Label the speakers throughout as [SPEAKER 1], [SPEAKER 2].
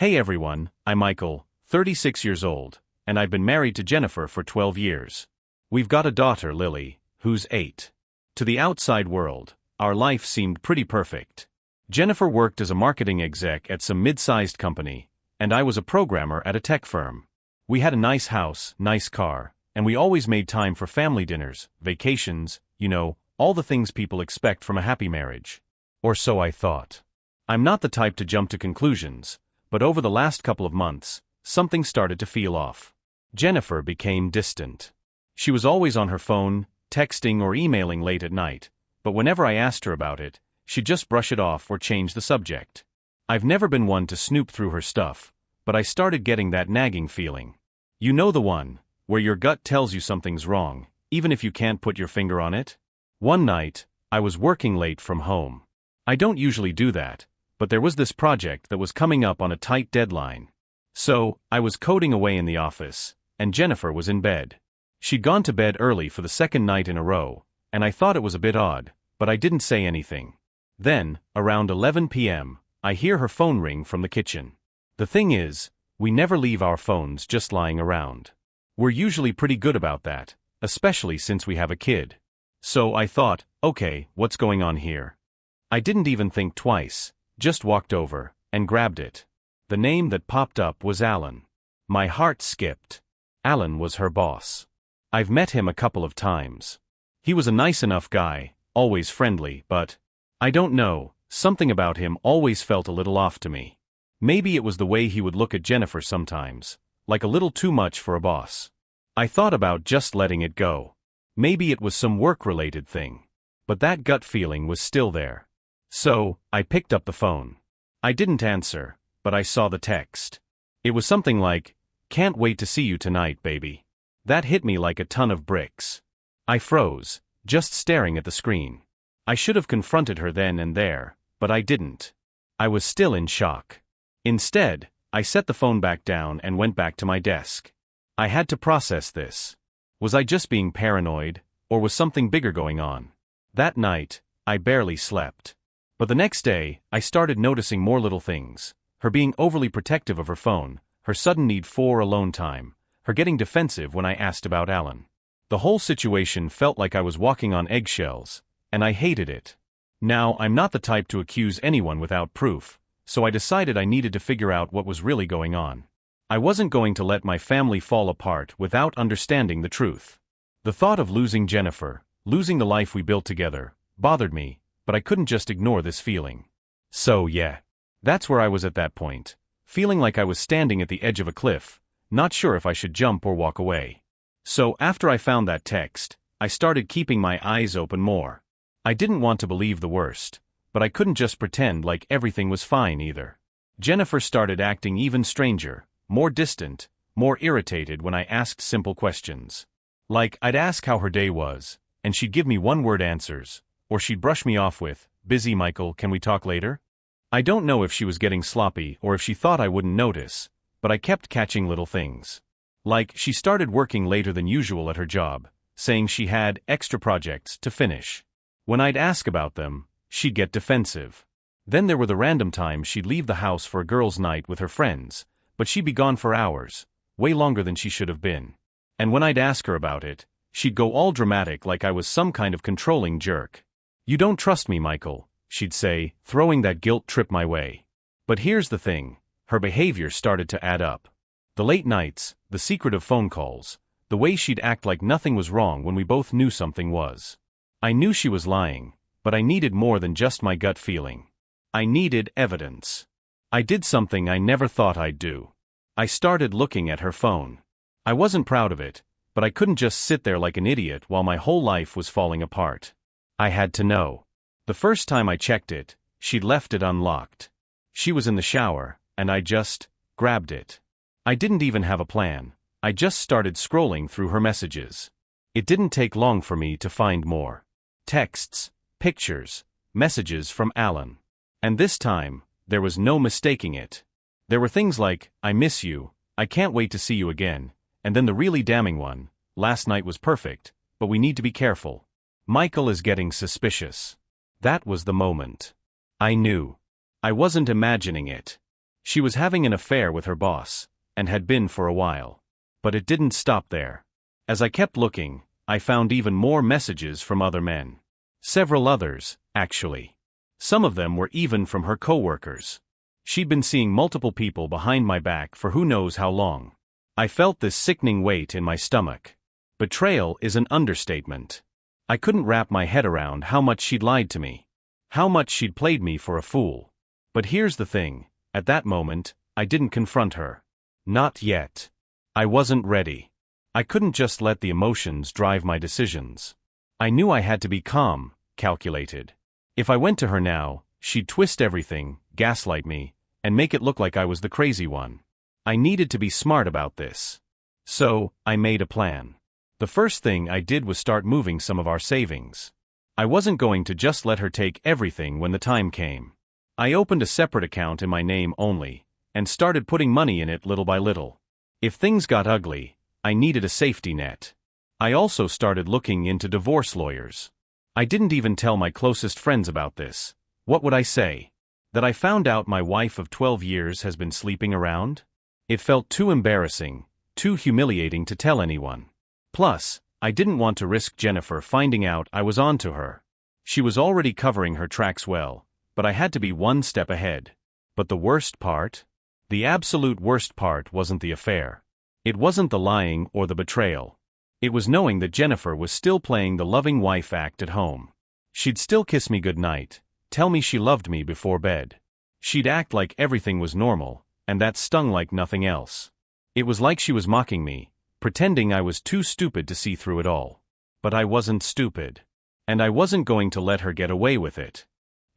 [SPEAKER 1] Hey everyone, I'm Michael, 36 years old, and I've been married to Jennifer for 12 years. We've got a daughter, Lily, who's 8. To the outside world, our life seemed pretty perfect. Jennifer worked as a marketing exec at some mid-sized company, and I was a programmer at a tech firm. We had a nice house, nice car, and we always made time for family dinners, vacations, all the things people expect from a happy marriage. Or so I thought. I'm not the type to jump to conclusions, but over the last couple of months, something started to feel off. Jennifer became distant. She was always on her phone, texting or emailing late at night, but whenever I asked her about it, she'd just brush it off or change the subject. I've never been one to snoop through her stuff, but I started getting that nagging feeling. You know the one, where your gut tells you something's wrong, even if you can't put your finger on it? One night, I was working late from home. I don't usually do that, but there was this project that was coming up on a tight deadline. So, I was coding away in the office, and Jennifer was in bed. She'd gone to bed early for the second night in a row, and I thought it was a bit odd, but I didn't say anything. Then, around 11 p.m., I hear her phone ring from the kitchen. The thing is, we never leave our phones just lying around. We're usually pretty good about that, especially since we have a kid. So I thought, okay, what's going on here? I didn't even think twice, just walked over, and grabbed it. The name that popped up was Alan. My heart skipped. Alan was her boss. I've met him a couple of times. He was a nice enough guy, always friendly, but I don't know, something about him always felt a little off to me. Maybe it was the way he would look at Jennifer sometimes, like a little too much for a boss. I thought about just letting it go. Maybe it was some work-related thing. But that gut feeling was still there. So, I picked up the phone. I didn't answer, but I saw the text. It was something like, "Can't wait to see you tonight, baby." That hit me like a ton of bricks. I froze, just staring at the screen. I should have confronted her then and there, but I didn't. I was still in shock. Instead, I set the phone back down and went back to my desk. I had to process this. Was I just being paranoid, or was something bigger going on? That night, I barely slept. But the next day, I started noticing more little things. Her being overly protective of her phone, her sudden need for alone time, her getting defensive when I asked about Alan. The whole situation felt like I was walking on eggshells, and I hated it. Now, I'm not the type to accuse anyone without proof, so I decided I needed to figure out what was really going on. I wasn't going to let my family fall apart without understanding the truth. The thought of losing Jennifer, losing the life we built together, bothered me, but I couldn't just ignore this feeling. So yeah, that's where I was at that point, feeling like I was standing at the edge of a cliff, not sure if I should jump or walk away. So after I found that text, I started keeping my eyes open more. I didn't want to believe the worst, but I couldn't just pretend like everything was fine either. Jennifer started acting even stranger, more distant, more irritated when I asked simple questions. Like, I'd ask how her day was, and she'd give me one-word answers, or she'd brush me off with, "Busy, Michael, can we talk later?" I don't know if she was getting sloppy or if she thought I wouldn't notice, but I kept catching little things. Like, she started working later than usual at her job, saying she had extra projects to finish. When I'd ask about them, she'd get defensive. Then there were the random times she'd leave the house for a girls' night with her friends, but she'd be gone for hours, way longer than she should have been. And when I'd ask her about it, she'd go all dramatic like I was some kind of controlling jerk. "You don't trust me, Michael," she'd say, throwing that guilt trip my way. But here's the thing, her behavior started to add up. The late nights, the secretive phone calls, the way she'd act like nothing was wrong when we both knew something was. I knew she was lying, but I needed more than just my gut feeling. I needed evidence. I did something I never thought I'd do. I started looking at her phone. I wasn't proud of it, but I couldn't just sit there like an idiot while my whole life was falling apart. I had to know. The first time I checked it, she'd left it unlocked. She was in the shower, and I just grabbed it. I didn't even have a plan. I just started scrolling through her messages. It didn't take long for me to find more. Texts, pictures, messages from Alan. And this time, there was no mistaking it. There were things like, "I miss you, I can't wait to see you again," and then the really damning one, "Last night was perfect, but we need to be careful. Michael is getting suspicious." That was the moment. I knew. I wasn't imagining it. She was having an affair with her boss, and had been for a while. But it didn't stop there. As I kept looking, I found even more messages from other men. Several others, actually. Some of them were even from her coworkers. She'd been seeing multiple people behind my back for who knows how long. I felt this sickening weight in my stomach. Betrayal is an understatement. I couldn't wrap my head around how much she'd lied to me. How much she'd played me for a fool. But here's the thing, at that moment, I didn't confront her. Not yet. I wasn't ready. I couldn't just let the emotions drive my decisions. I knew I had to be calm, calculated. If I went to her now, she'd twist everything, gaslight me, and make it look like I was the crazy one. I needed to be smart about this. So, I made a plan. The first thing I did was start moving some of our savings. I wasn't going to just let her take everything when the time came. I opened a separate account in my name only, and started putting money in it little by little. If things got ugly, I needed a safety net. I also started looking into divorce lawyers. I didn't even tell my closest friends about this. What would I say? That I found out my wife of 12 years has been sleeping around? It felt too embarrassing, too humiliating to tell anyone. Plus, I didn't want to risk Jennifer finding out I was on to her. She was already covering her tracks well, but I had to be one step ahead. But the worst part? The absolute worst part wasn't the affair. It wasn't the lying or the betrayal. It was knowing that Jennifer was still playing the loving wife act at home. She'd still kiss me goodnight, tell me she loved me before bed. She'd act like everything was normal, and that stung like nothing else. It was like she was mocking me, pretending I was too stupid to see through it all. But I wasn't stupid. And I wasn't going to let her get away with it.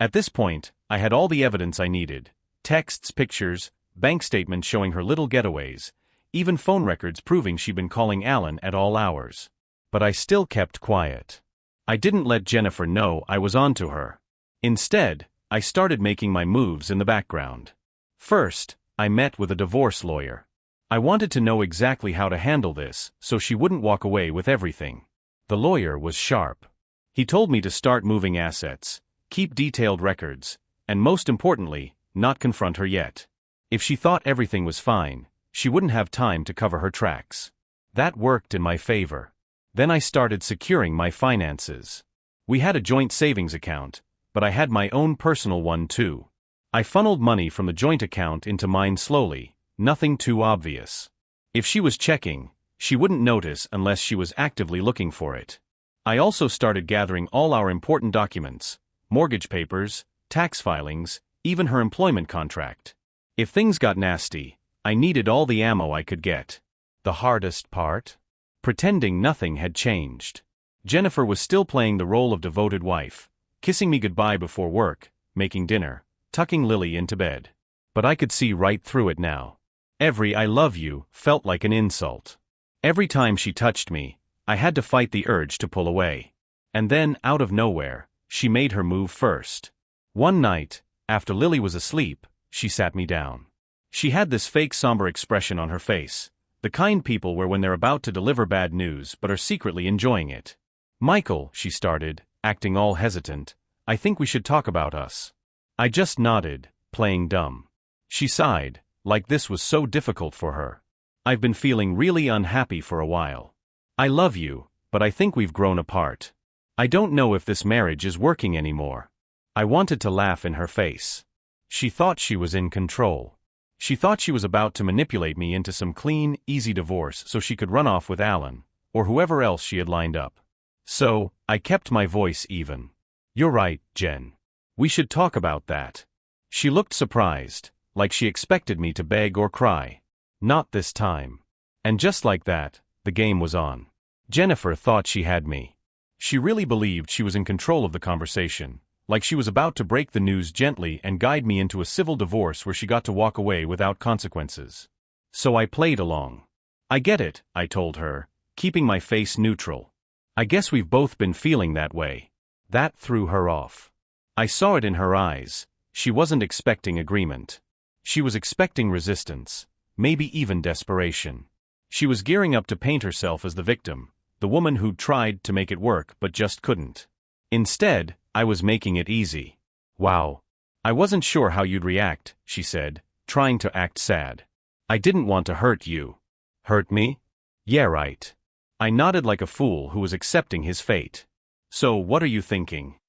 [SPEAKER 1] At this point, I had all the evidence I needed. Texts, pictures, bank statements showing her little getaways, even phone records proving she'd been calling Alan at all hours. But I still kept quiet. I didn't let Jennifer know I was onto her. Instead, I started making my moves in the background. First, I met with a divorce lawyer. I wanted to know exactly how to handle this so she wouldn't walk away with everything. The lawyer was sharp. He told me to start moving assets, keep detailed records, and most importantly, not confront her yet. If she thought everything was fine, she wouldn't have time to cover her tracks. That worked in my favor. Then I started securing my finances. We had a joint savings account, but I had my own personal one too. I funneled money from the joint account into mine slowly, nothing too obvious. If she was checking, she wouldn't notice unless she was actively looking for it. I also started gathering all our important documents, mortgage papers, tax filings, even her employment contract. If things got nasty, I needed all the ammo I could get. The hardest part? Pretending nothing had changed. Jennifer was still playing the role of devoted wife, kissing me goodbye before work, making dinner, tucking Lily into bed. But I could see right through it now. Every "I love you" felt like an insult. Every time she touched me, I had to fight the urge to pull away. And then, out of nowhere, she made her move first. One night, after Lily was asleep, she sat me down. She had this fake somber expression on her face, the kind people wear when they're about to deliver bad news but are secretly enjoying it. "Michael," she started, acting all hesitant, "I think we should talk about us." I just nodded, playing dumb. She sighed, like this was so difficult for her. "I've been feeling really unhappy for a while. I love you, but I think we've grown apart. I don't know if this marriage is working anymore." I wanted to laugh in her face. She thought she was in control. She thought she was about to manipulate me into some clean, easy divorce so she could run off with Alan, or whoever else she had lined up. So, I kept my voice even. "You're right, Jen. We should talk about that." She looked surprised, like she expected me to beg or cry. Not this time. And just like that, the game was on. Jennifer thought she had me. She really believed she was in control of the conversation, like she was about to break the news gently and guide me into a civil divorce where she got to walk away without consequences. So I played along. "I get it," I told her, keeping my face neutral. "I guess we've both been feeling that way." That threw her off. I saw it in her eyes. She wasn't expecting agreement. She was expecting resistance, maybe even desperation. She was gearing up to paint herself as the victim, the woman who'd tried to make it work but just couldn't. Instead, I was making it easy. "Wow. I wasn't sure how you'd react," she said, trying to act sad. I didn't want to hurt you. Hurt me? Yeah, right. I nodded like a fool who was accepting his fate. So what are you thinking?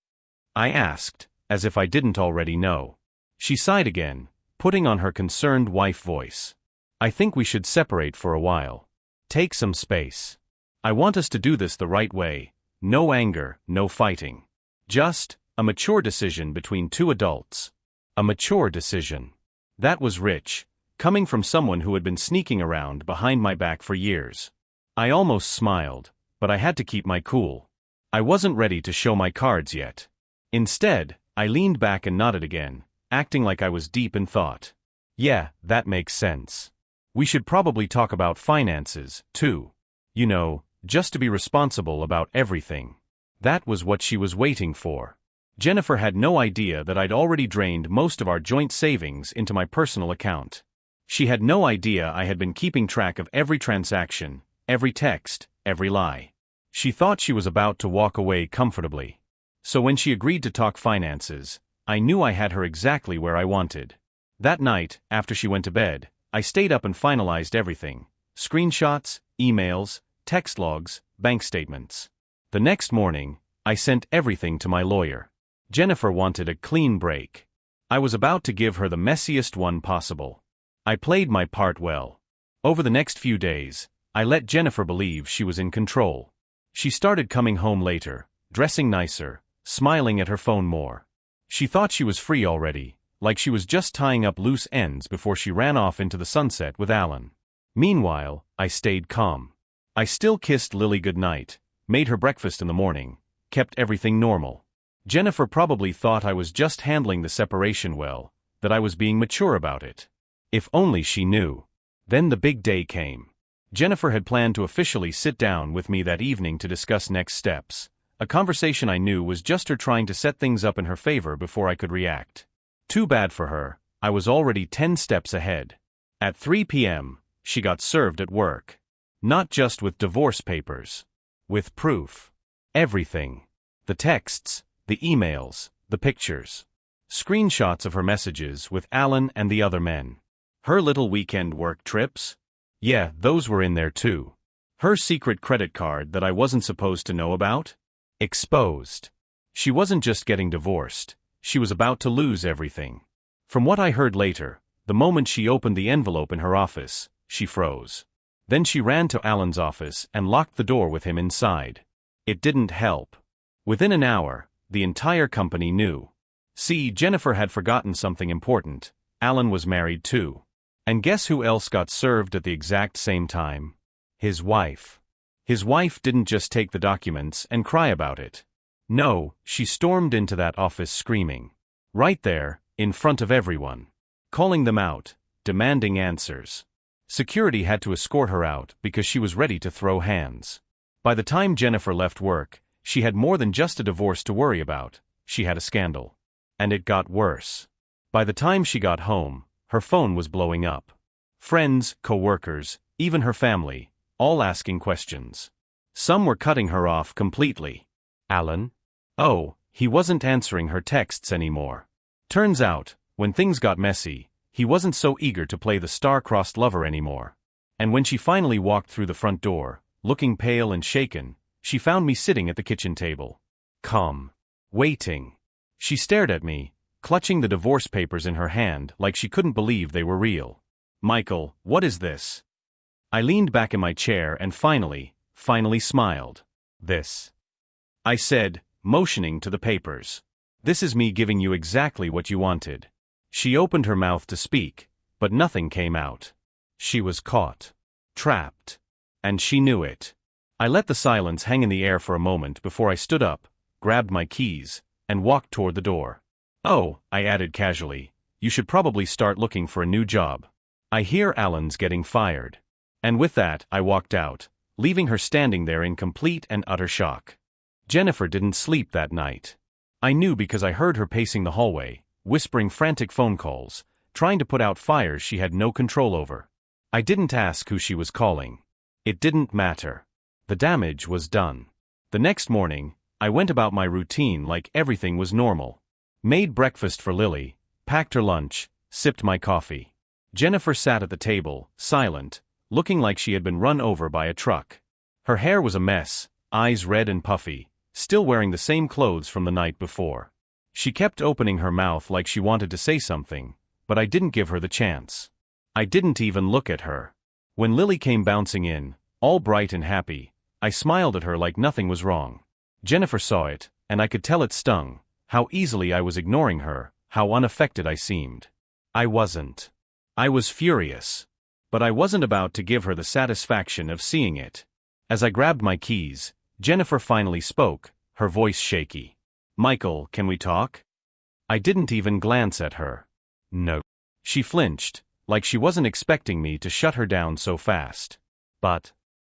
[SPEAKER 1] I asked, as if I didn't already know. She sighed again, putting on her concerned wife voice. I think we should separate for a while. Take some space. I want us to do this the right way. No anger, no fighting. Just a mature decision between two adults. A mature decision. That was rich, coming from someone who had been sneaking around behind my back for years. I almost smiled, but I had to keep my cool. I wasn't ready to show my cards yet. Instead, I leaned back and nodded again, acting like I was deep in thought. Yeah, that makes sense. We should probably talk about finances, too. You know, just to be responsible about everything. That was what she was waiting for. Jennifer had no idea that I'd already drained most of our joint savings into my personal account. She had no idea I had been keeping track of every transaction, every text, every lie. She thought she was about to walk away comfortably. So when she agreed to talk finances, I knew I had her exactly where I wanted. That night, after she went to bed, I stayed up and finalized everything. Screenshots, emails, text logs, bank statements. The next morning, I sent everything to my lawyer. Jennifer wanted a clean break. I was about to give her the messiest one possible. I played my part well. Over the next few days, I let Jennifer believe she was in control. She started coming home later, dressing nicer, smiling at her phone more. She thought she was free already, like she was just tying up loose ends before she ran off into the sunset with Alan. Meanwhile, I stayed calm. I still kissed Lily goodnight, made her breakfast in the morning, kept everything normal. Jennifer probably thought I was just handling the separation well, that I was being mature about it. If only she knew. Then the big day came. Jennifer had planned to officially sit down with me that evening to discuss next steps, a conversation I knew was just her trying to set things up in her favor before I could react. Too bad for her, I was already 10 steps ahead. At 3 p.m., she got served at work. Not just with divorce papers. With proof. Everything. The texts, the emails, the pictures. Screenshots of her messages with Alan and the other men. Her little weekend work trips? Yeah, those were in there too. Her secret credit card that I wasn't supposed to know about? Exposed. She wasn't just getting divorced, she was about to lose everything. From what I heard later, the moment she opened the envelope in her office, she froze. Then she ran to Alan's office and locked the door with him inside. It didn't help. Within an hour, the entire company knew. See, Jennifer had forgotten something important. Alan was married too. And guess who else got served at the exact same time? His wife. His wife didn't just take the documents and cry about it. No, she stormed into that office screaming. Right there, in front of everyone. Calling them out, demanding answers. Security had to escort her out because she was ready to throw hands. By the time Jennifer left work, she had more than just a divorce to worry about, she had a scandal. And it got worse. By the time she got home, her phone was blowing up. Friends, co-workers, even her family, all asking questions. Some were cutting her off completely. Alan? Oh, he wasn't answering her texts anymore. Turns out, when things got messy, he wasn't so eager to play the star-crossed lover anymore. And when she finally walked through the front door, looking pale and shaken, she found me sitting at the kitchen table. Calm. Waiting. She stared at me, clutching the divorce papers in her hand like she couldn't believe they were real. Michael, what is this? I leaned back in my chair and finally smiled. This. I said, motioning to the papers. This is me giving you exactly what you wanted. She opened her mouth to speak, but nothing came out. She was caught. Trapped. And she knew it. I let the silence hang in the air for a moment before I stood up, grabbed my keys, and walked toward the door. Oh, I added casually, you should probably start looking for a new job. I hear Alan's getting fired. And with that, I walked out, leaving her standing there in complete and utter shock. Jennifer didn't sleep that night. I knew because I heard her pacing the hallway, whispering frantic phone calls, trying to put out fires she had no control over. I didn't ask who she was calling. It didn't matter. The damage was done. The next morning, I went about my routine like everything was normal. Made breakfast for Lily, packed her lunch, sipped my coffee. Jennifer sat at the table, silent, looking like she had been run over by a truck. Her hair was a mess, eyes red and puffy, still wearing the same clothes from the night before. She kept opening her mouth like she wanted to say something, but I didn't give her the chance. I didn't even look at her. When Lily came bouncing in, all bright and happy, I smiled at her like nothing was wrong. Jennifer saw it, and I could tell it stung, how easily I was ignoring her, how unaffected I seemed. I wasn't. I was furious. But I wasn't about to give her the satisfaction of seeing it. As I grabbed my keys, Jennifer finally spoke, her voice shaky. "Michael, can we talk?" I didn't even glance at her. No. She flinched, like she wasn't expecting me to shut her down so fast. But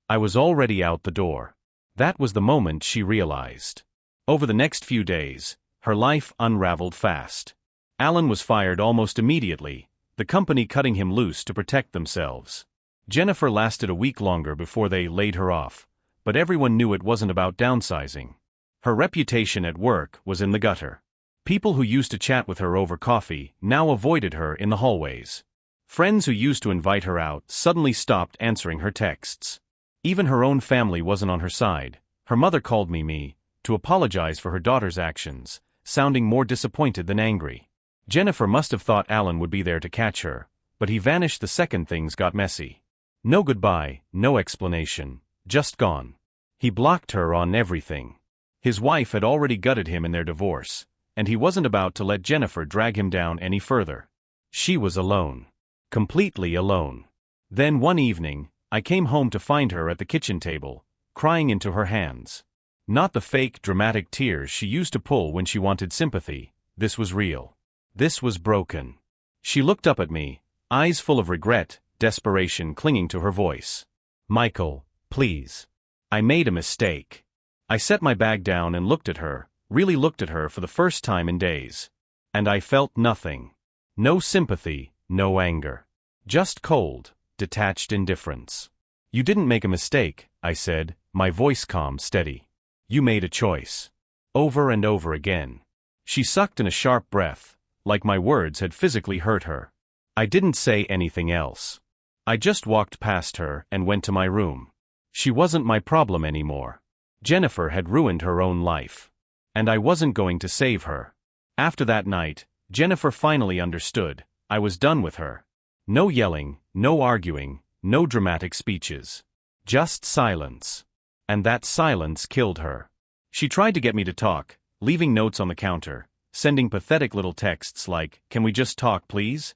[SPEAKER 1] I was already out the door. That was the moment she realized. Over the next few days, her life unraveled fast. Alan was fired almost immediately, the company cutting him loose to protect themselves. Jennifer lasted a week longer before they laid her off, but everyone knew it wasn't about downsizing. Her reputation at work was in the gutter. People who used to chat with her over coffee now avoided her in the hallways. Friends who used to invite her out suddenly stopped answering her texts. Even her own family wasn't on her side. Her mother called me to apologize for her daughter's actions, sounding more disappointed than angry. Jennifer must have thought Alan would be there to catch her, but he vanished the second things got messy. No goodbye, no explanation, just gone. He blocked her on everything. His wife had already gutted him in their divorce, and he wasn't about to let Jennifer drag him down any further. She was alone. Completely alone. Then one evening, I came home to find her at the kitchen table, crying into her hands. Not the fake, dramatic tears she used to pull when she wanted sympathy. This was real. This was broken. She looked up at me, eyes full of regret, desperation clinging to her voice. "Michael, please. I made a mistake." I set my bag down and looked at her, really looked at her for the first time in days. And I felt nothing. No sympathy, no anger. Just cold, detached indifference. "You didn't make a mistake," I said, my voice calm, steady. "You made a choice." Over and over again. She sucked in a sharp breath, like my words had physically hurt her. I didn't say anything else. I just walked past her and went to my room. She wasn't my problem anymore. Jennifer had ruined her own life. And I wasn't going to save her. After that night, Jennifer finally understood. I was done with her. No yelling, no arguing, no dramatic speeches. Just silence. And that silence killed her. She tried to get me to talk, leaving notes on the counter, sending pathetic little texts like, "Can we just talk, please?"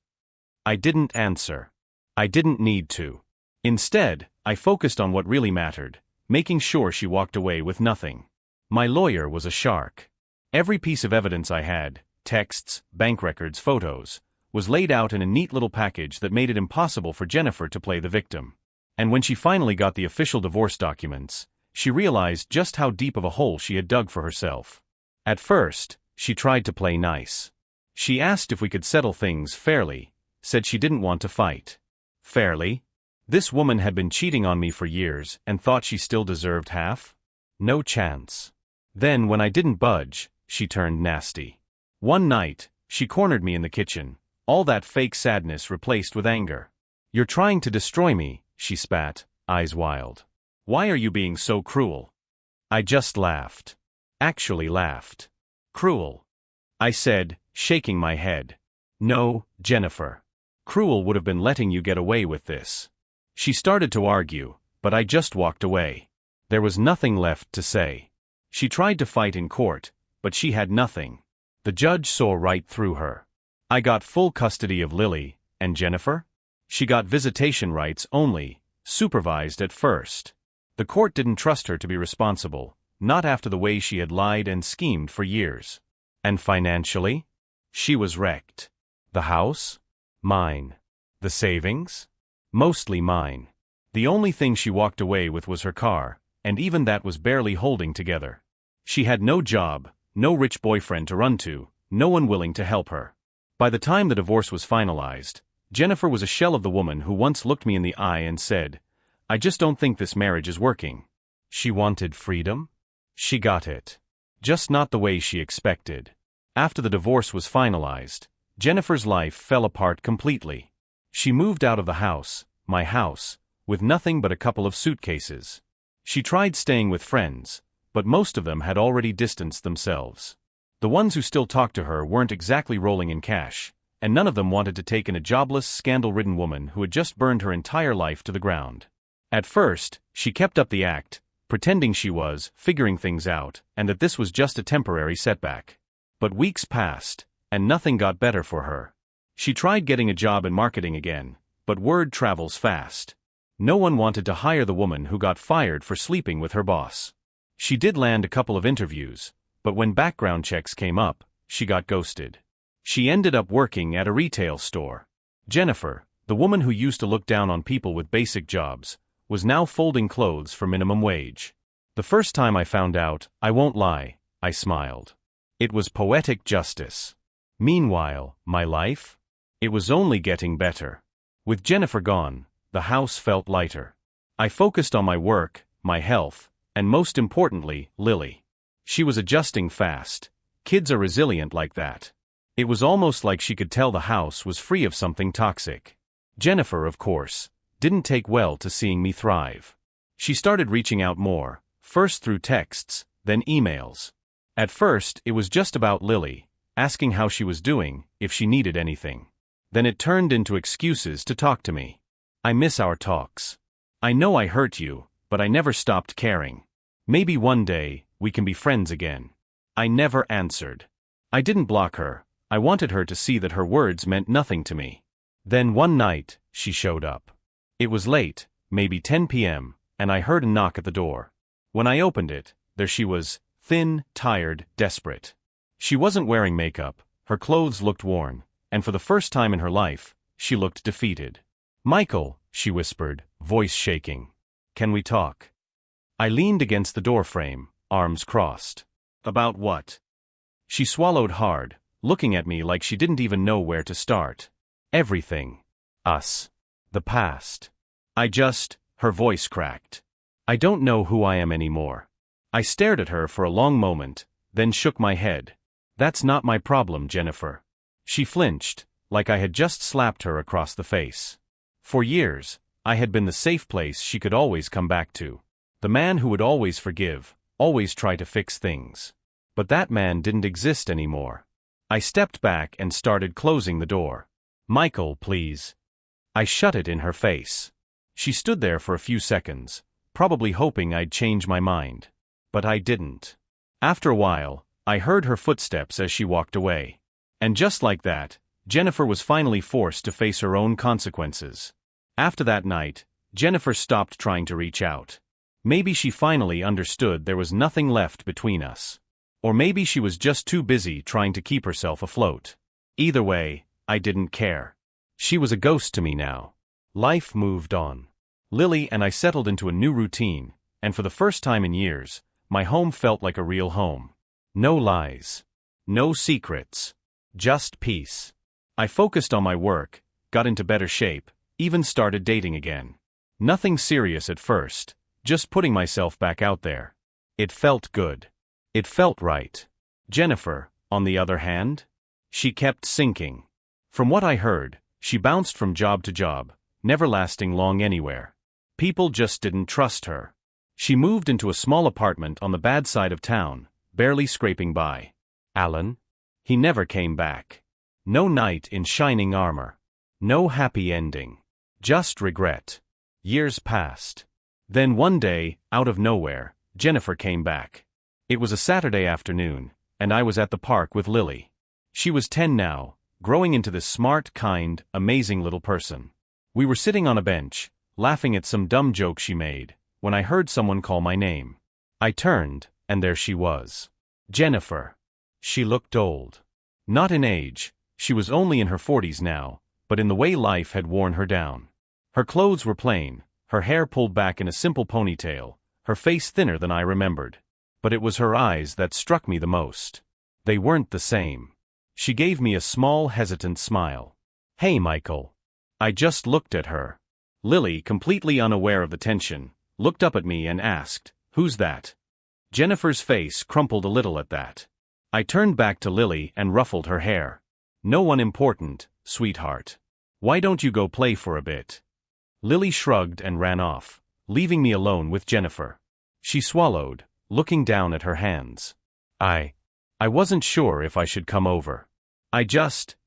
[SPEAKER 1] I didn't answer. I didn't need to. Instead, I focused on what really mattered, making sure she walked away with nothing. My lawyer was a shark. Every piece of evidence I had, texts, bank records, photos, was laid out in a neat little package that made it impossible for Jennifer to play the victim. And when she finally got the official divorce documents, she realized just how deep of a hole she had dug for herself. At first, she tried to play nice. She asked if we could settle things fairly, said she didn't want to fight. Fairly? This woman had been cheating on me for years and thought she still deserved half? No chance. Then when I didn't budge, she turned nasty. One night, she cornered me in the kitchen, all that fake sadness replaced with anger. "You're trying to destroy me," she spat, eyes wild. "Why are you being so cruel?" I just laughed. Actually laughed. "Cruel?" I said, shaking my head. "No, Jennifer. Cruel would have been letting you get away with this." She started to argue, but I just walked away. There was nothing left to say. She tried to fight in court, but she had nothing. The judge saw right through her. I got full custody of Lily, and Jennifer? She got visitation rights only, supervised at first. The court didn't trust her to be responsible, not after the way she had lied and schemed for years. And financially? She was wrecked. The house? Mine. The savings? Mostly mine. The only thing she walked away with was her car, and even that was barely holding together. She had no job, no rich boyfriend to run to, no one willing to help her. By the time the divorce was finalized, Jennifer was a shell of the woman who once looked me in the eye and said, "I just don't think this marriage is working." She wanted freedom? She got it. Just not the way she expected. After the divorce was finalized, Jennifer's life fell apart completely. She moved out of the house, my house, with nothing but a couple of suitcases. She tried staying with friends, but most of them had already distanced themselves. The ones who still talked to her weren't exactly rolling in cash, and none of them wanted to take in a jobless, scandal-ridden woman who had just burned her entire life to the ground. At first, she kept up the act, pretending she was figuring things out and that this was just a temporary setback. But weeks passed, and nothing got better for her. She tried getting a job in marketing again, but word travels fast. No one wanted to hire the woman who got fired for sleeping with her boss. She did land a couple of interviews, but when background checks came up, she got ghosted. She ended up working at a retail store. Jennifer, the woman who used to look down on people with basic jobs, was now folding clothes for minimum wage. The first time I found out, I won't lie, I smiled. It was poetic justice. Meanwhile, my life? It was only getting better. With Jennifer gone, the house felt lighter. I focused on my work, my health, and most importantly, Lily. She was adjusting fast. Kids are resilient like that. It was almost like she could tell the house was free of something toxic. Jennifer, of course, didn't take well to seeing me thrive. She started reaching out more, first through texts, then emails. At first, it was just about Lily, asking how she was doing, if she needed anything. Then it turned into excuses to talk to me. I miss our talks. I know I hurt you, but I never stopped caring. Maybe one day, we can be friends again. I never answered. I didn't block her. I wanted her to see that her words meant nothing to me. Then one night, she showed up. It was late, maybe 10 p.m., and I heard a knock at the door. When I opened it, there she was, thin, tired, desperate. She wasn't wearing makeup, her clothes looked worn, and for the first time in her life, she looked defeated. "Michael," she whispered, voice shaking. "Can we talk?" I leaned against the doorframe, arms crossed. "About what?" She swallowed hard, looking at me like she didn't even know where to start. "Everything. Us. The past. Her voice cracked. "I don't know who I am anymore." I stared at her for a long moment, then shook my head. "That's not my problem, Jennifer." She flinched, like I had just slapped her across the face. For years, I had been the safe place she could always come back to. The man who would always forgive, always try to fix things. But that man didn't exist anymore. I stepped back and started closing the door. "Michael, please." I shut it in her face. She stood there for a few seconds, probably hoping I'd change my mind. But I didn't. After a while, I heard her footsteps as she walked away. And just like that, Jennifer was finally forced to face her own consequences. After that night, Jennifer stopped trying to reach out. Maybe she finally understood there was nothing left between us. Or maybe she was just too busy trying to keep herself afloat. Either way, I didn't care. She was a ghost to me now. Life moved on. Lily and I settled into a new routine, and for the first time in years, my home felt like a real home. No lies. No secrets. Just peace. I focused on my work, got into better shape, even started dating again. Nothing serious at first, just putting myself back out there. It felt good. It felt right. Jennifer, on the other hand, she kept sinking. From what I heard, she bounced from job to job, never lasting long anywhere. People just didn't trust her. She moved into a small apartment on the bad side of town, barely scraping by. Alan? He never came back. No knight in shining armor. No happy ending. Just regret. Years passed. Then one day, out of nowhere, Jennifer came back. It was a Saturday afternoon, and I was at the park with Lily. She was 10 now, growing into this smart, kind, amazing little person. We were sitting on a bench, laughing at some dumb joke she made, when I heard someone call my name. I turned, and there she was. Jennifer. She looked old. Not in age, she was only in her 40s now, but in the way life had worn her down. Her clothes were plain, her hair pulled back in a simple ponytail, her face thinner than I remembered. But it was her eyes that struck me the most. They weren't the same. She gave me a small, hesitant smile. "Hey, Michael." I just looked at her. Lily, completely unaware of the tension, looked up at me and asked, "Who's that?" Jennifer's face crumpled a little at that. I turned back to Lily and ruffled her hair. "No one important, sweetheart." Why don't you go play for a bit? Lily shrugged and ran off, leaving me alone with Jennifer. She swallowed, looking down at her hands. I wasn't sure if I should come over.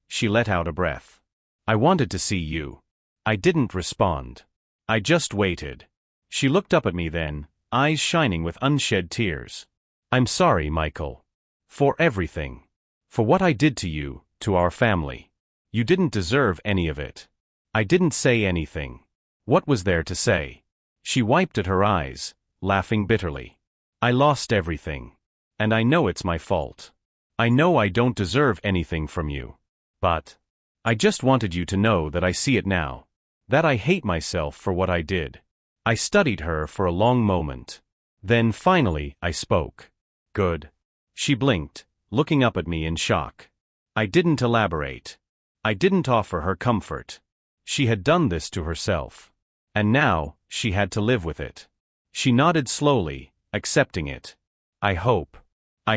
[SPEAKER 1] She let out a breath. I wanted to see you. I didn't respond. I just waited. She looked up at me then, eyes shining with unshed tears. I'm sorry, Michael. For everything. For what I did to you, to our family. You didn't deserve any of it. I didn't say anything. What was there to say? She wiped at her eyes, laughing bitterly. I lost everything. And I know it's my fault. I know I don't deserve anything from you. But I just wanted you to know that I see it now. That I hate myself for what I did. I studied her for a long moment. Then finally, I spoke. Good. She blinked, looking up at me in shock. I didn't elaborate. I didn't offer her comfort. She had done this to herself. And now, she had to live with it. She nodded slowly, accepting it. I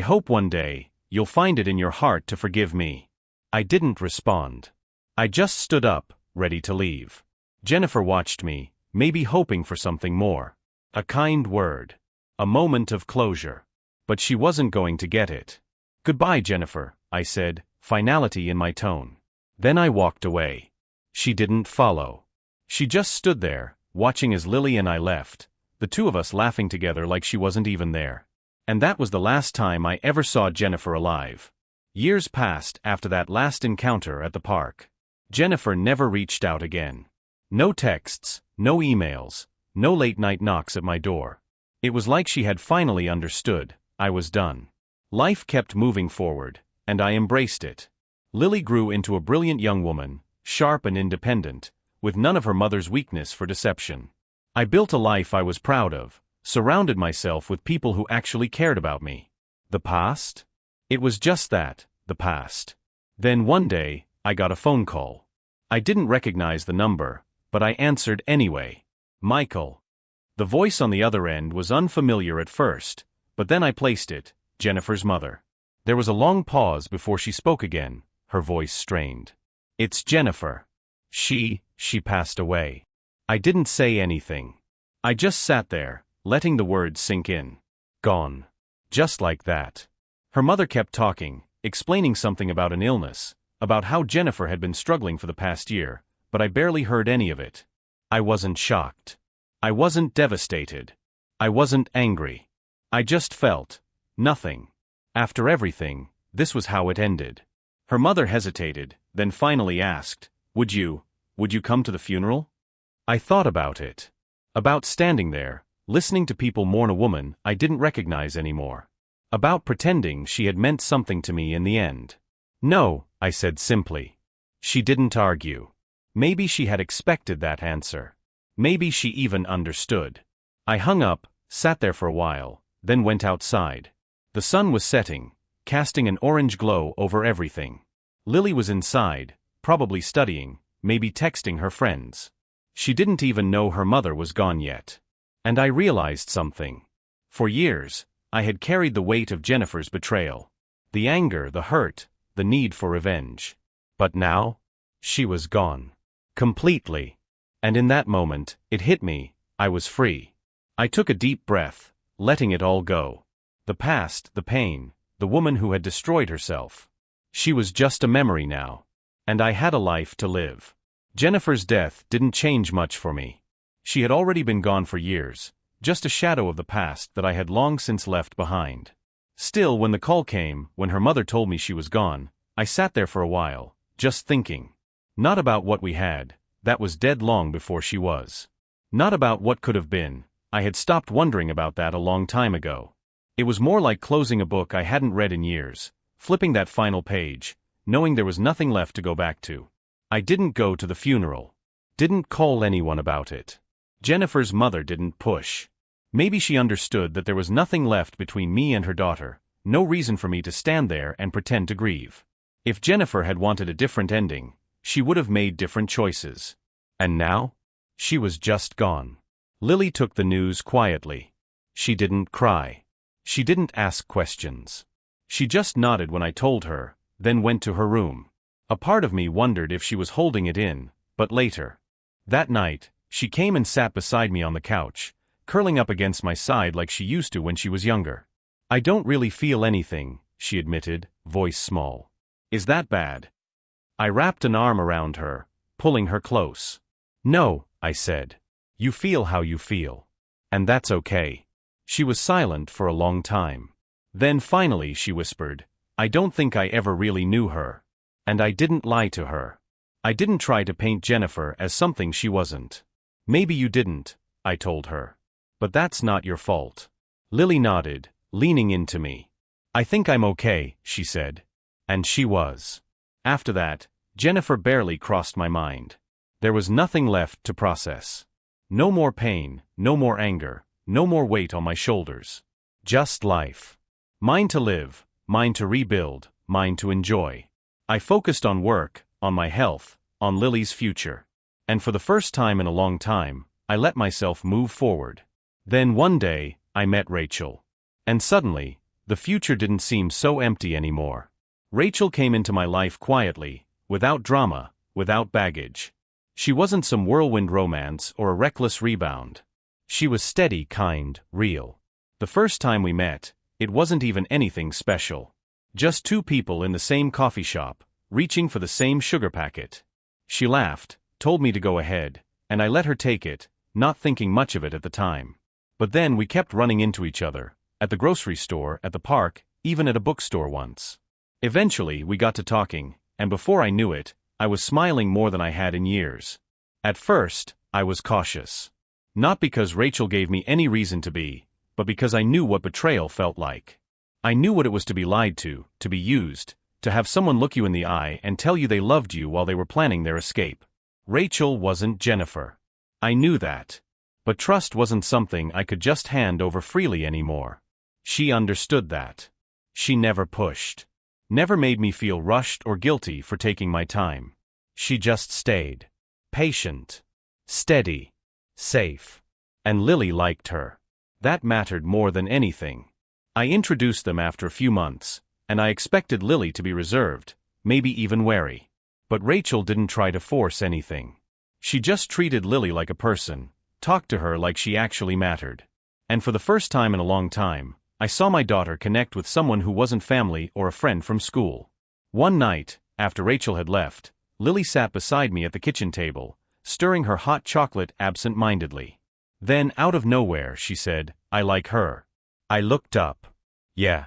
[SPEAKER 1] hope one day, you'll find it in your heart to forgive me. I didn't respond. I just stood up, ready to leave. Jennifer watched me, maybe hoping for something more. A kind word. A moment of closure. But she wasn't going to get it. Goodbye, Jennifer, I said, finality in my tone. Then I walked away. She didn't follow. She just stood there, watching as Lily and I left, the two of us laughing together like she wasn't even there. And that was the last time I ever saw Jennifer alive. Years passed after that last encounter at the park. Jennifer never reached out again. No texts, no emails, no late-night knocks at my door. It was like she had finally understood. I was done. Life kept moving forward, and I embraced it. Lily grew into a brilliant young woman, sharp and independent, with none of her mother's weakness for deception. I built a life I was proud of, surrounded myself with people who actually cared about me. The past? It was just that, the past. Then one day, I got a phone call. I didn't recognize the number, but I answered anyway. Michael. The voice on the other end was unfamiliar at first, but then I placed it, Jennifer's mother. There was a long pause before she spoke again, her voice strained. It's Jennifer. She passed away. I didn't say anything. I just sat there, letting the words sink in. Gone. Just like that. Her mother kept talking, explaining something about an illness, about how Jennifer had been struggling for the past year, but I barely heard any of it. I wasn't shocked. I wasn't devastated. I wasn't angry. I just felt nothing. After everything, this was how it ended. Her mother hesitated, then finally asked, Would you come to the funeral? I thought about it. About standing there, listening to people mourn a woman I didn't recognize anymore. About pretending she had meant something to me in the end. No, I said simply. She didn't argue. Maybe she had expected that answer. Maybe she even understood. I hung up, sat there for a while, then went outside. The sun was setting, casting an orange glow over everything. Lily was inside, probably studying, maybe texting her friends. She didn't even know her mother was gone yet. And I realized something. For years, I had carried the weight of Jennifer's betrayal. The anger, the hurt, the need for revenge. But now, she was gone. Completely. And in that moment, it hit me, I was free. I took a deep breath, letting it all go. The past, the pain, the woman who had destroyed herself. She was just a memory now. And I had a life to live. Jennifer's death didn't change much for me. She had already been gone for years, just a shadow of the past that I had long since left behind. Still, when the call came, when her mother told me she was gone, I sat there for a while, just thinking. Not about what we had, that was dead long before she was. Not about what could have been, I had stopped wondering about that a long time ago. It was more like closing a book I hadn't read in years, flipping that final page, knowing there was nothing left to go back to. I didn't go to the funeral. Didn't call anyone about it. Jennifer's mother didn't push. Maybe she understood that there was nothing left between me and her daughter, no reason for me to stand there and pretend to grieve. If Jennifer had wanted a different ending, she would have made different choices. And now? She was just gone. Lily took the news quietly. She didn't cry. She didn't ask questions. She just nodded when I told her, then went to her room. A part of me wondered if she was holding it in, But later. That night, she came and sat beside me on the couch, curling up against my side like she used to when she was younger. "I don't really feel anything," she admitted, voice small. "Is that bad?" I wrapped an arm around her, pulling her close. "No," I said. "You feel how you feel. And that's okay." She was silent for a long time. Then finally she whispered, "I don't think I ever really knew her. And I didn't lie to her. I didn't try to paint Jennifer as something she wasn't." "Maybe you didn't," I told her. "But that's not your fault." Lily nodded, leaning into me. "I think I'm okay," she said. And she was. After that, Jennifer barely crossed my mind. There was nothing left to process. No more pain, no more anger, no more weight on my shoulders. Just life. Mine to live, mine to rebuild, mine to enjoy. I focused on work, on my health, on Lily's future. And for the first time in a long time, I let myself move forward. Then one day, I met Rachel. And suddenly, the future didn't seem so empty anymore. Rachel came into my life quietly, without drama, without baggage. She wasn't some whirlwind romance or a reckless rebound. She was steady, kind, real. The first time we met, it wasn't even anything special. Just two people in the same coffee shop, reaching for the same sugar packet. She laughed, told me to go ahead, and I let her take it, not thinking much of it at the time. But then we kept running into each other, at the grocery store, at the park, even at a bookstore once. Eventually we got to talking, and before I knew it, I was smiling more than I had in years. At first, I was cautious. Not because Rachel gave me any reason to be, but because I knew what betrayal felt like. I knew what it was to be lied to be used, to have someone look you in the eye and tell you they loved you while they were planning their escape. Rachel wasn't Jennifer. I knew that. But trust wasn't something I could just hand over freely anymore. She understood that. She never pushed. Never made me feel rushed or guilty for taking my time. She just stayed. Patient. Steady. Safe. And Lily liked her. That mattered more than anything. I introduced them after a few months, and I expected Lily to be reserved, maybe even wary. But Rachel didn't try to force anything. She just treated Lily like a person, talked to her like she actually mattered. And for the first time in a long time, I saw my daughter connect with someone who wasn't family or a friend from school. One night, after Rachel had left, Lily sat beside me at the kitchen table, stirring her hot chocolate absent-mindedly. Then, out of nowhere, she said, "I like her." I looked up. "Yeah."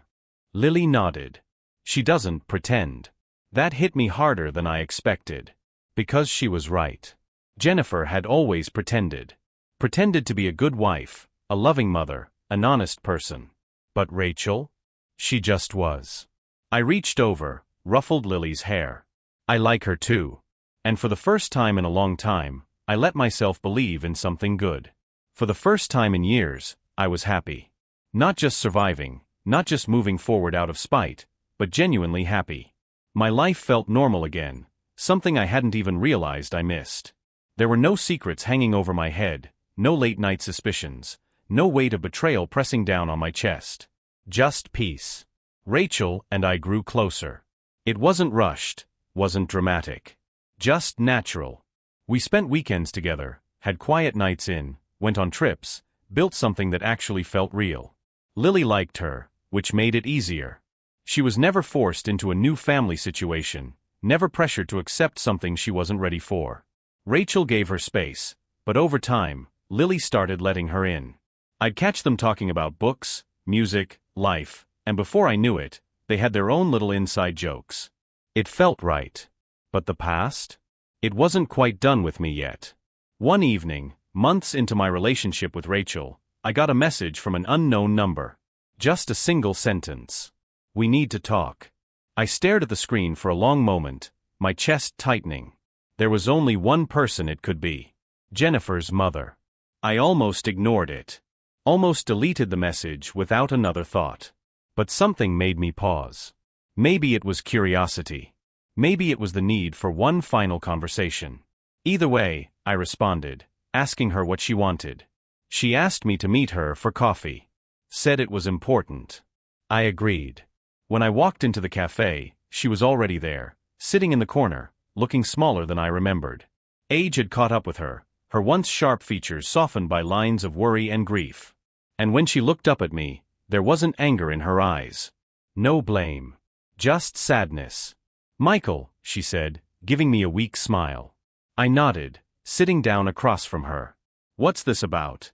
[SPEAKER 1] Lily nodded. "She doesn't pretend." That hit me harder than I expected. Because she was right. Jennifer had always pretended. Pretended to be a good wife, a loving mother, an honest person. But Rachel? She just was. I reached over, ruffled Lily's hair. "I like her too." And for the first time in a long time, I let myself believe in something good. For the first time in years, I was happy. Not just surviving, not just moving forward out of spite, but genuinely happy. My life felt normal again, something I hadn't even realized I missed. There were no secrets hanging over my head, no late-night suspicions, no weight of betrayal pressing down on my chest. Just peace. Rachel and I grew closer. It wasn't rushed, wasn't dramatic. Just natural. We spent weekends together, had quiet nights in, went on trips, built something that actually felt real. Lily liked her, which made it easier. She was never forced into a new family situation, never pressured to accept something she wasn't ready for. Rachel gave her space, but over time, Lily started letting her in. I'd catch them talking about books, music, life, and before I knew it, they had their own little inside jokes. It felt right. But the past? It wasn't quite done with me yet. One evening, months into my relationship with Rachel, I got a message from an unknown number. Just a single sentence. "We need to talk." I stared at the screen for a long moment, my chest tightening. There was only one person it could be. Jennifer's mother. I almost ignored it. Almost deleted the message without another thought. But something made me pause. Maybe it was curiosity. Maybe it was the need for one final conversation. Either way, I responded, asking her what she wanted. She asked me to meet her for coffee. Said it was important. I agreed. When I walked into the cafe, she was already there, sitting in the corner, looking smaller than I remembered. Age had caught up with her, her once sharp features softened by lines of worry and grief. And when she looked up at me, there wasn't anger in her eyes. No blame. Just sadness. "Michael," she said, giving me a weak smile. I nodded, sitting down across from her. "What's this about?"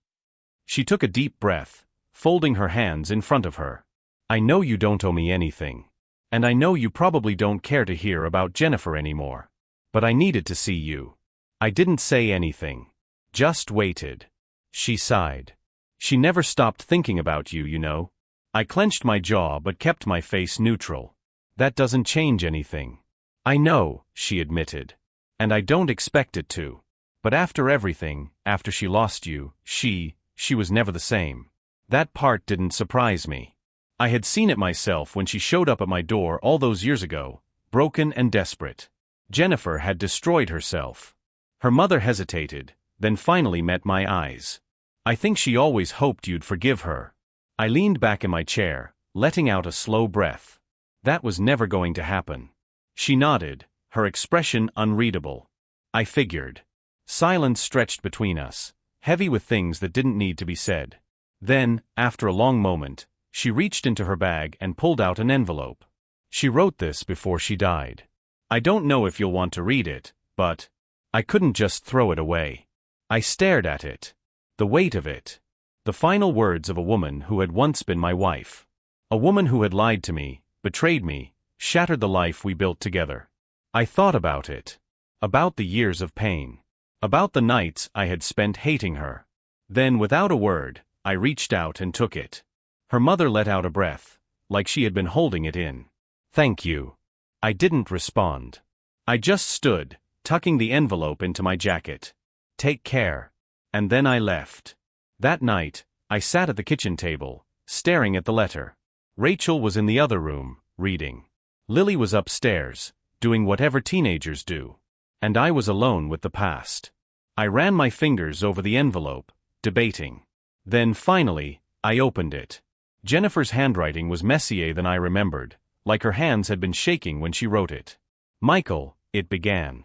[SPEAKER 1] She took a deep breath, folding her hands in front of her. "I know you don't owe me anything. And I know you probably don't care to hear about Jennifer anymore. But I needed to see you." I didn't say anything. Just waited. She sighed. "She never stopped thinking about you, you know." I clenched my jaw but kept my face neutral. "That doesn't change anything." "I know," she admitted. "And I don't expect it to. But after everything, after she lost you, she was never the same." That part didn't surprise me. I had seen it myself when she showed up at my door all those years ago, broken and desperate. Jennifer had destroyed herself. Her mother hesitated, then finally met my eyes. "I think she always hoped you'd forgive her." I leaned back in my chair, letting out a slow breath. "That was never going to happen." She nodded, her expression unreadable. I figured. Silence stretched between us, heavy with things that didn't need to be said. Then, after a long moment, she reached into her bag and pulled out an envelope. "She wrote this before she died. I don't know if you'll want to read it, but..." I couldn't just throw it away. I stared at it. The weight of it. The final words of a woman who had once been my wife. A woman who had lied to me, betrayed me, shattered the life we built together. I thought about it. About the years of pain. About the nights I had spent hating her. Then, without a word, I reached out and took it. Her mother let out a breath, like she had been holding it in. "Thank you." I didn't respond. I just stood, tucking the envelope into my jacket. "Take care." And then I left. That night, I sat at the kitchen table, staring at the letter. Rachel was in the other room, reading. Lily was upstairs, doing whatever teenagers do. And I was alone with the past. I ran my fingers over the envelope, debating. Then, finally, I opened it. Jennifer's handwriting was messier than I remembered, like her hands had been shaking when she wrote it. "Michael," it began.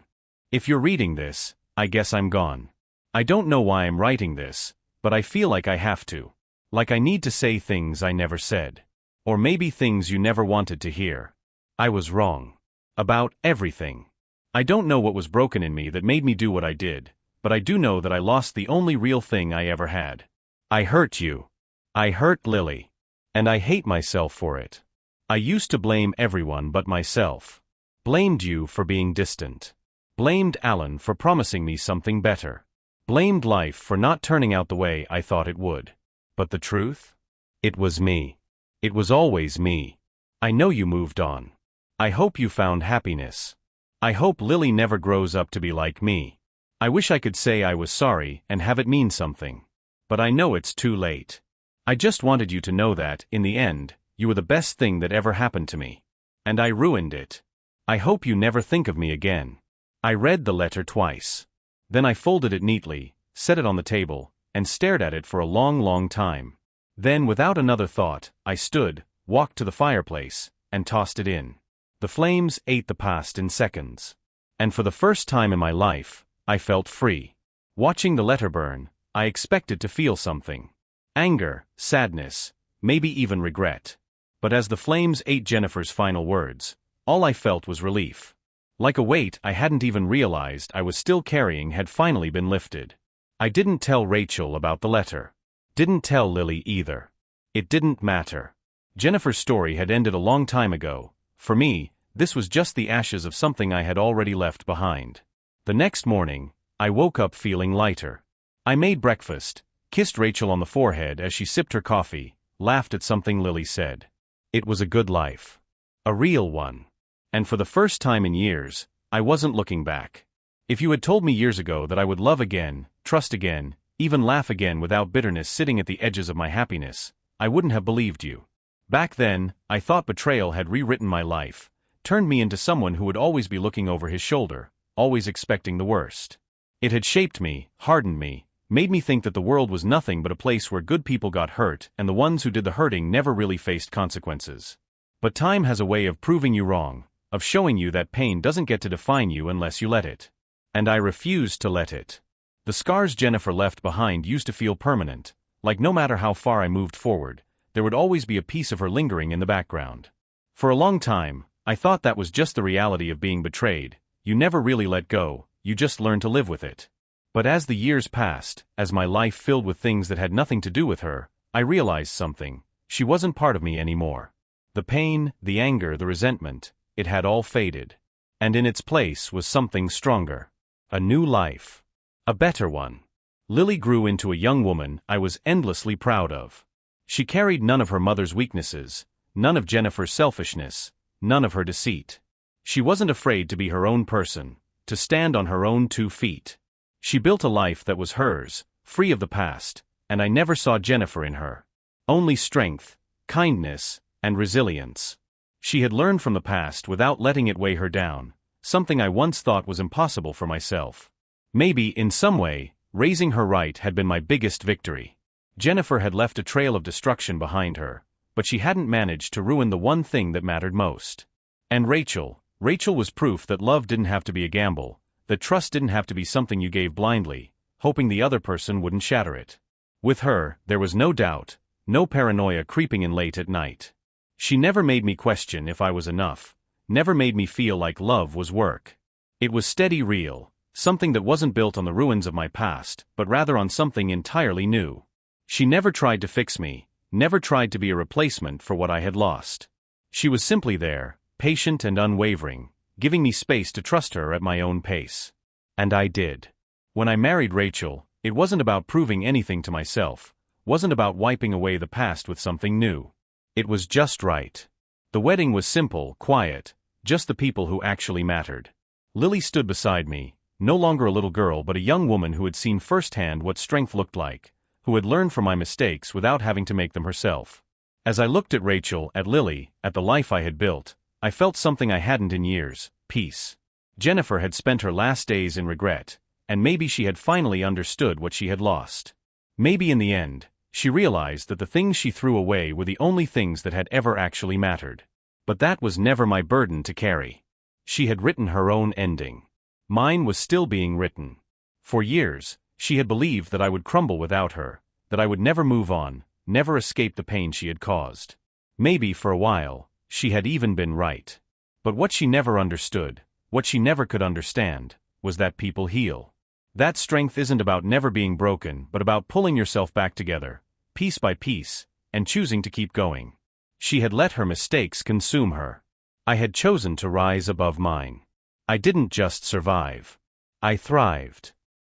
[SPEAKER 1] "If you're reading this, I guess I'm gone. I don't know why I'm writing this, but I feel like I have to. Like I need to say things I never said. Or maybe things you never wanted to hear. I was wrong. About everything. I don't know what was broken in me that made me do what I did, but I do know that I lost the only real thing I ever had. I hurt you. I hurt Lily. And I hate myself for it. I used to blame everyone but myself. Blamed you for being distant. Blamed Alan for promising me something better. Blamed life for not turning out the way I thought it would. But the truth? It was me. It was always me. I know you moved on. I hope you found happiness. I hope Lily never grows up to be like me. I wish I could say I was sorry and have it mean something. But I know it's too late. I just wanted you to know that, in the end, you were the best thing that ever happened to me. And I ruined it. I hope you never think of me again." I read the letter twice. Then I folded it neatly, set it on the table, and stared at it for a long, long time. Then, without another thought, I stood, walked to the fireplace, and tossed it in. The flames ate the past in seconds. And for the first time in my life, I felt free. Watching the letter burn, I expected to feel something. Anger, sadness, maybe even regret. But as the flames ate Jennifer's final words, all I felt was relief. Like a weight I hadn't even realized I was still carrying had finally been lifted. I didn't tell Rachel about the letter. Didn't tell Lily either. It didn't matter. Jennifer's story had ended a long time ago. For me, this was just the ashes of something I had already left behind. The next morning, I woke up feeling lighter. I made breakfast, kissed Rachel on the forehead as she sipped her coffee, laughed at something Lily said. It was a good life. A real one. And for the first time in years, I wasn't looking back. If you had told me years ago that I would love again, trust again, even laugh again without bitterness sitting at the edges of my happiness, I wouldn't have believed you. Back then, I thought betrayal had rewritten my life, turned me into someone who would always be looking over his shoulder, always expecting the worst. It had shaped me, hardened me, made me think that the world was nothing but a place where good people got hurt and the ones who did the hurting never really faced consequences. But time has a way of proving you wrong, of showing you that pain doesn't get to define you unless you let it. And I refused to let it. The scars Jennifer left behind used to feel permanent, like no matter how far I moved forward, there would always be a piece of her lingering in the background. For a long time, I thought that was just the reality of being betrayed. You never really let go, you just learn to live with it. But as the years passed, as my life filled with things that had nothing to do with her, I realized something. She wasn't part of me anymore. The pain, the anger, the resentment, it had all faded. And in its place was something stronger. A new life. A better one. Lily grew into a young woman I was endlessly proud of. She carried none of her mother's weaknesses, none of Jennifer's selfishness, none of her deceit. She wasn't afraid to be her own person, to stand on her own 2 feet. She built a life that was hers, free of the past, and I never saw Jennifer in her. Only strength, kindness, and resilience. She had learned from the past without letting it weigh her down, something I once thought was impossible for myself. Maybe, in some way, raising her right had been my biggest victory. Jennifer had left a trail of destruction behind her, but she hadn't managed to ruin the one thing that mattered most. And Rachel was proof that love didn't have to be a gamble, that trust didn't have to be something you gave blindly, hoping the other person wouldn't shatter it. With her, there was no doubt, no paranoia creeping in late at night. She never made me question if I was enough, never made me feel like love was work. It was steady, real, something that wasn't built on the ruins of my past, but rather on something entirely new. She never tried to fix me, never tried to be a replacement for what I had lost. She was simply there, patient and unwavering, giving me space to trust her at my own pace. And I did. When I married Rachel, it wasn't about proving anything to myself, wasn't about wiping away the past with something new. It was just right. The wedding was simple, quiet, just the people who actually mattered. Lily stood beside me, no longer a little girl but a young woman who had seen firsthand what strength looked like, who had learned from my mistakes without having to make them herself. As I looked at Rachel, at Lily, at the life I had built, I felt something I hadn't in years: peace. Jennifer had spent her last days in regret, and maybe she had finally understood what she had lost. Maybe in the end, she realized that the things she threw away were the only things that had ever actually mattered. But that was never my burden to carry. She had written her own ending. Mine was still being written. For years, she had believed that I would crumble without her, that I would never move on, never escape the pain she had caused. Maybe for a while, she had even been right. But what she never understood, what she never could understand, was that people heal. That strength isn't about never being broken, but about pulling yourself back together, piece by piece, and choosing to keep going. She had let her mistakes consume her. I had chosen to rise above mine. I didn't just survive. I thrived.